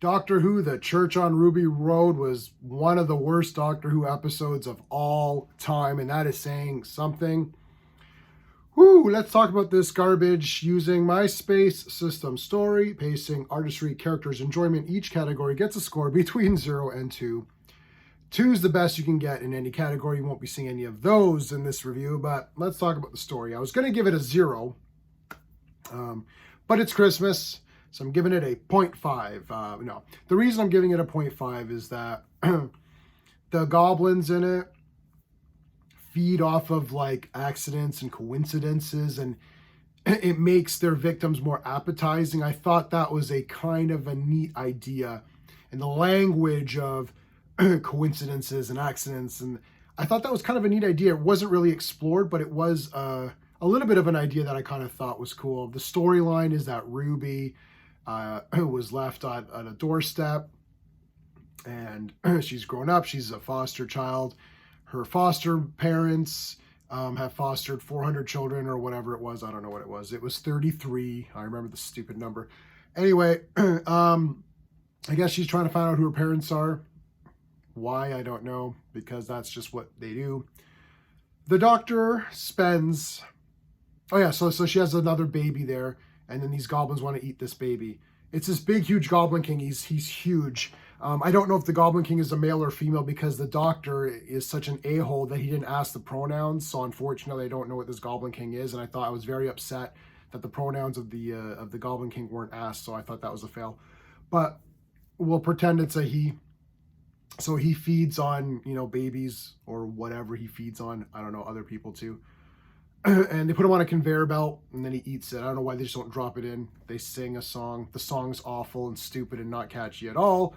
Doctor Who, The Church on Ruby Road was one of the worst Doctor Who episodes of all time, and that is saying something. Whoo, let's talk about this garbage using my space system. Story, pacing, artistry, characters, enjoyment. Each category gets a score between 0 and 2. 2 is the best you can get in any category. You won't be seeing any of those in this review, but let's talk about the story. I was going to give it a 0, but it's Christmas. So I'm giving it a 0.5. No, the reason I'm giving it a 0.5 is that the goblins in it feed off of like accidents and coincidences, and it makes their victims more appetizing. I thought that was a kind of a neat idea, and the language of coincidences and accidents, and I thought that was kind of a neat idea. It wasn't really explored, but it was a little bit of an idea that I kind of thought was cool. The storyline is that Ruby was left on a doorstep, and she's grown up. She's a foster child. Her foster parents have fostered 400 children or whatever it was. I don't know what it was. It was 33. I remember the stupid number. Anyway, I guess she's trying to find out who her parents are. Why, I don't know, because that's just what they do. The doctor spends... Oh yeah, so she has another baby there, and then these goblins want to eat this baby. It's this big, huge Goblin King. He's huge. I don't know if the Goblin King is a male or female because the doctor is such an a-hole that he didn't ask the pronouns. So unfortunately, I don't know what this Goblin King is, and I was very upset that the pronouns of the Goblin King weren't asked. So I thought that was a fail. But we'll pretend it's a he. So he feeds on, babies or whatever he feeds on. I don't know, other people too. And they put him on a conveyor belt, and then he eats it. I don't know why they just don't drop it in. They sing a song. The song's awful and stupid and not catchy at all.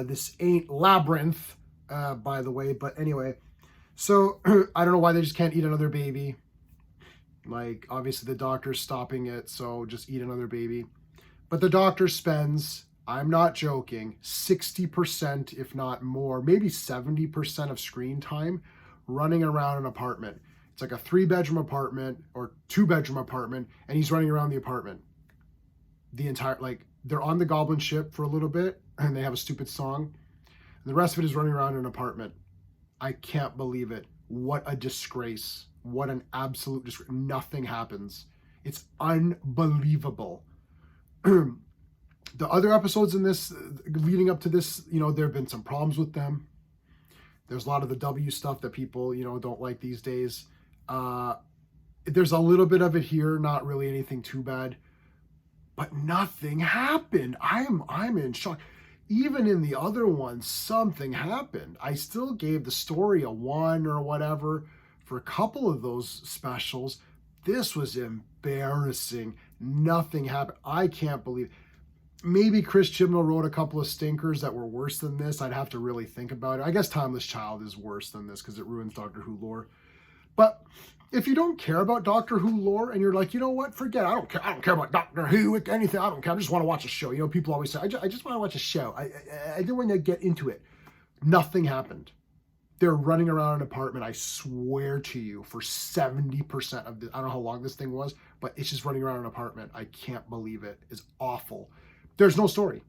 This ain't Labyrinth, by the way. But anyway, so I don't know why they just can't eat another baby. Like, obviously the doctor's stopping it, so just eat another baby. But the doctor spends, I'm not joking, 60%, if not more, maybe 70% of screen time running around an apartment. It's like a 3-bedroom apartment or 2-bedroom apartment, and he's running around the apartment. They're on the goblin ship for a little bit, and they have a stupid song. And the rest of it is running around an apartment. I can't believe it. What a disgrace. What an absolute disgrace. Nothing happens. It's unbelievable. The other episodes in this, leading up to this, there have been some problems with them. There's a lot of the W stuff that people, don't like these days. There's a little bit of it here, not really anything too bad, but nothing happened. I'm in shock. Even in the other ones, something happened. I still gave the story a 1 or whatever for a couple of those specials. This was embarrassing. Nothing happened. I can't believe it. Maybe Chris Chibnall wrote a couple of stinkers that were worse than this. I'd have to really think about it. I guess Timeless Child is worse than this because it ruins Doctor Who lore. But if you don't care about Doctor Who lore and you're like, you know what, forget it. I don't care about Doctor Who, anything. I don't care. I just want to watch a show. People always say, I just want to watch a show. I don't want to get into it. Nothing happened. They're running around an apartment, I swear to you, for 70% of the, I don't know how long this thing was, but it's just running around an apartment. I can't believe it. It's awful. There's no story.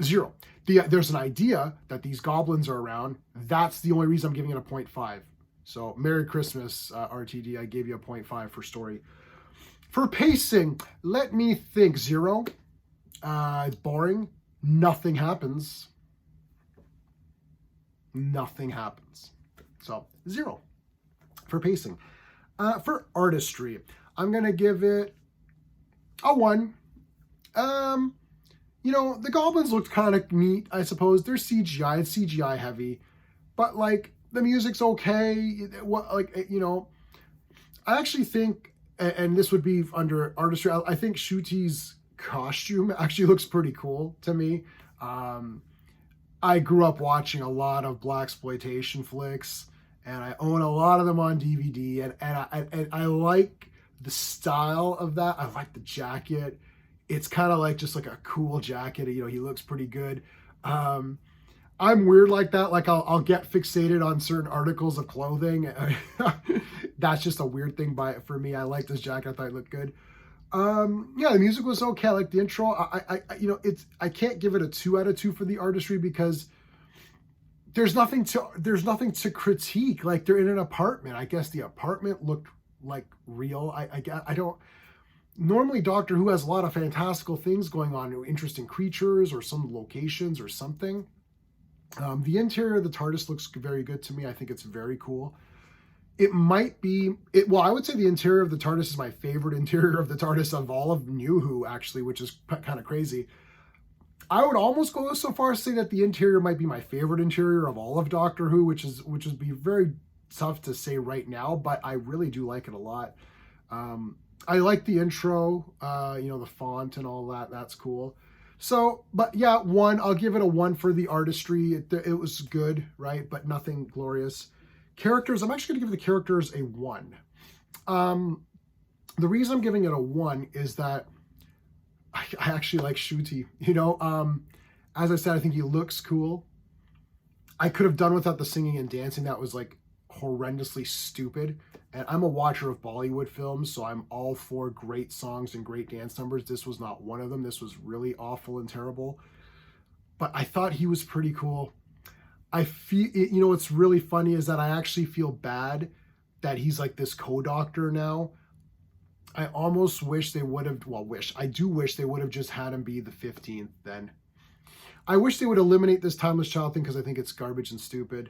0. There's an idea that these goblins are around. That's the only reason I'm giving it a 0.5. So Merry Christmas, RTD. I gave you a 0.5 for story. For pacing, let me think. 0. It's boring. Nothing happens. Nothing happens. So 0 for pacing. For artistry, I'm going to give it a 1. The goblins looked kind of neat, I suppose. They're CGI. It's CGI heavy. But, the music's okay. I actually think, and this would be under artistry, I think Shuti's costume actually looks pretty cool to me. I grew up watching a lot of blaxploitation flicks, and I own a lot of them on DVD, and I like the style of that. I like the jacket. It's kind of just like a cool jacket. He looks pretty good. I'm weird like that. I'll get fixated on certain articles of clothing. That's just a weird thing for me. I like this jacket. I thought it looked good. Yeah, the music was okay. I like the intro. I can't give it a 2 out of 2 for the artistry because there's nothing to critique. Like they're in an apartment. I guess the apartment looked like real. I don't normally Doctor Who has a lot of fantastical things going on, interesting creatures or some locations or something. The interior of the TARDIS looks very good to me. I think it's very cool. It might be it. Well, I would say the interior of the TARDIS is my favorite interior of the TARDIS of all of New Who, actually, which is kind of crazy. I would almost go so far as to say that the interior might be my favorite interior of all of Doctor Who, which is be very tough to say right now, but I really do like it a lot. I like the intro, the font and all that. That's cool. So, but yeah, I'll give it a 1 for the artistry. It was good, right? But nothing glorious. Characters, I'm actually going to give the characters a 1. The reason I'm giving it a 1 is that I actually like Ncuti. As I said, I think he looks cool. I could have done without the singing and dancing. That was like horrendously stupid. And I'm a watcher of Bollywood films, so I'm all for great songs and great dance numbers. This was not one of them. This was really awful and terrible. But I thought he was pretty cool. I feel, what's really funny is that I actually feel bad that he's like this co-doctor now. I almost wish they would have, I do wish they would have just had him be the 15th then. I wish they would eliminate this Timeless Child thing because I think it's garbage and stupid.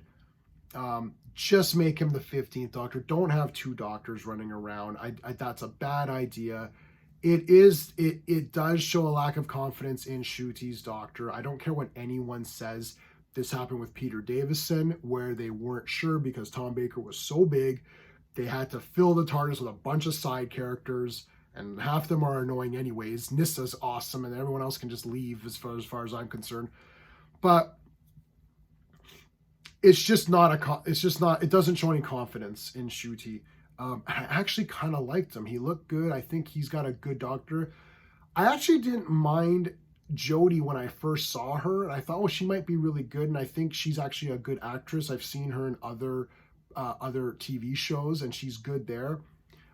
Just make him the 15th Doctor. Don't have 2 doctors running around. That's a bad idea. It does show a lack of confidence in Ncuti's Doctor. I don't care what anyone says. This happened with Peter Davison, where they weren't sure because Tom Baker was so big. They had to fill the TARDIS with a bunch of side characters, and half of them are annoying anyways. Nissa's awesome, and everyone else can just leave as far as I'm concerned. But it doesn't show any confidence in Ncuti. I actually kind of liked him. He looked good. I think he's got a good doctor. I actually didn't mind Jodie when I first saw her, and I thought, she might be really good, and I think she's actually a good actress. I've seen her in other TV shows, and she's good there.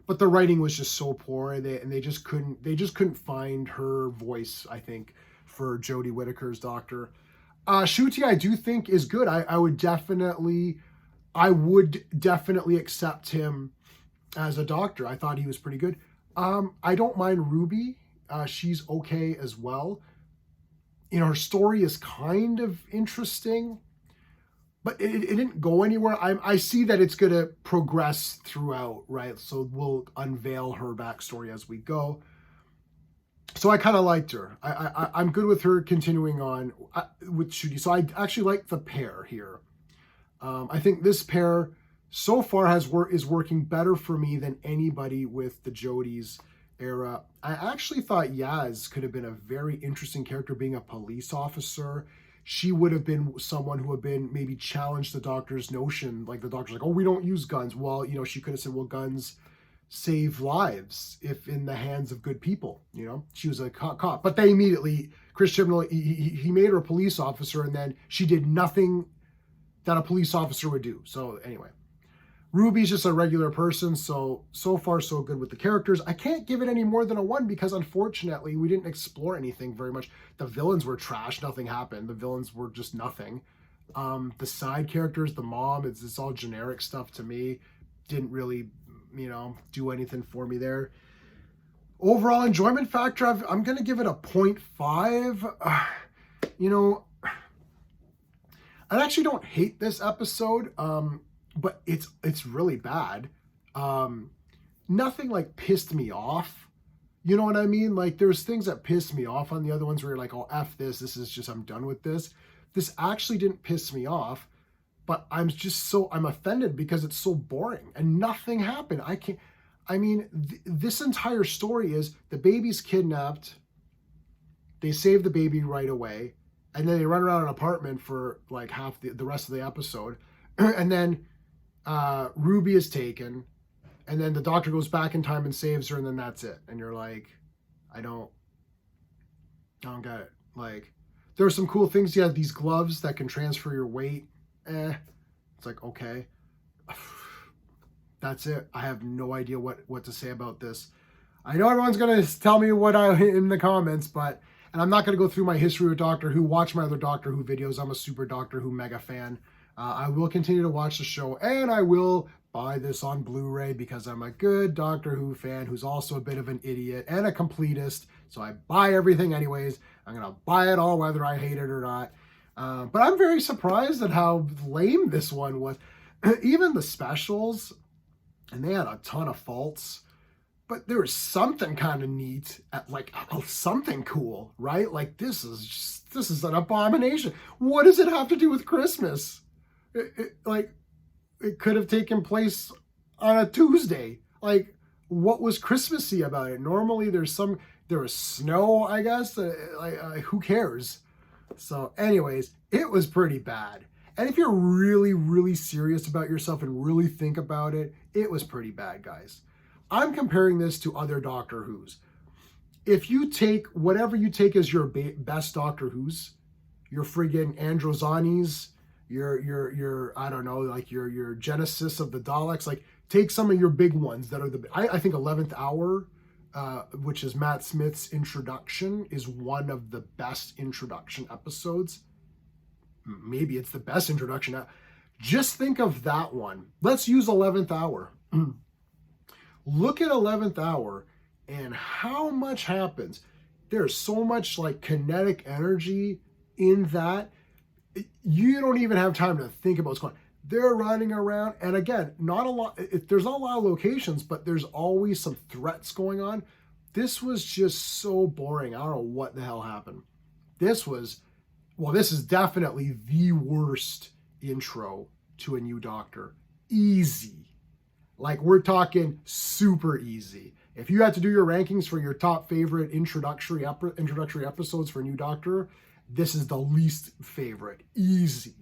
But the writing was just so poor, and they just couldn't find her voice, I think, for Jodie Whittaker's Doctor. Ncuti, I do think is good. I would definitely accept him as a doctor. I thought he was pretty good. I don't mind Ruby. She's okay as well. Her story is kind of interesting, but it didn't go anywhere. I see that it's going to progress throughout, right? So we'll unveil her backstory as we go. So I kind of liked her. I'm good with her continuing on with Ncuti. So I actually like the pair here. I think this pair so far is working better for me than anybody with the Jodie's era. I actually thought Yaz could have been a very interesting character, being a police officer. She would have been someone who had been maybe challenged the Doctor's notion. Like the Doctor's like, we don't use guns. Well, she could have said, guns save lives if in the hands of good people. She was a cop, but they immediately, Chris Chibnall, he made her a police officer, and then she did nothing that a police officer would do. So anyway, Ruby's just a regular person. So far so good with the characters. I can't give it any more than a 1 because unfortunately we didn't explore anything very much. The villains were trash. Nothing happened. The villains were just nothing. The side characters, the mom, it's all generic stuff to me. Didn't really do anything for me there. Overall enjoyment factor, I'm going to give it a 0.5. I actually don't hate this episode, but it's really bad. Nothing like pissed me off. You know what I mean? Like there's things that pissed me off on the other ones where you're like, F this. This is just, I'm done with this. This actually didn't piss me off. But I'm offended because it's so boring and nothing happened. This entire story is the baby's kidnapped. They save the baby right away. And then they run around an apartment for like half the rest of the episode. And then Ruby is taken. And then the Doctor goes back in time and saves her. And then that's it. And you're like, I don't get it. Like, there are some cool things. You have these gloves that can transfer your weight. It's like, okay, that's it. I have no idea what to say about this. I know everyone's going to tell me what I in the comments, but, and I'm not going to go through my history with Doctor Who. Watch my other Doctor Who videos. I'm a super Doctor Who mega fan. I will continue to watch the show, and I will buy this on Blu-ray because I'm a good Doctor Who fan who's also a bit of an idiot and a completist. So I buy everything anyways. I'm going to buy it all whether I hate it or not. But I'm very surprised at how lame this one was. Even the specials, and they had a ton of faults, but there was something kind of neat, at like something cool, right? Like this is an abomination. What does it have to do with Christmas? It could have taken place on a Tuesday. Like, what was Christmassy about it? Normally there was snow, I guess. Who cares? So anyways, it was pretty bad. And if you're really, really serious about yourself and really think about it, it was pretty bad, guys. I'm comparing this to other Doctor Who's. If you take whatever you take as your best Doctor Who's, your friggin' Androzani's, your I don't know, like your Genesis of the Daleks, like take some of your big ones that are I think 11th Hour, which is Matt Smith's introduction, is one of the best introduction episodes. Maybe it's the best introduction. Just think of that one. Let's use 11th Hour. Look at 11th Hour and how much happens. There's so much like kinetic energy in that. You don't even have time to think about what's going on. They're running around, and again, not a lot. There's not a lot of locations, but there's always some threats going on. This was just so boring. I don't know what the hell happened. This is definitely the worst intro to a new Doctor. Easy. Like, we're talking super easy. If you had to do your rankings for your top favorite introductory episodes for New Doctor, this is the least favorite. Easy.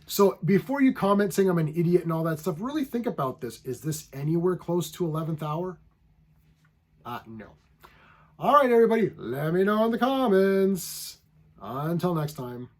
So before you comment saying I'm an idiot and all that stuff, really think about this. Is this anywhere close to 11th Hour? No. All right, everybody, let me know in the comments. Until next time.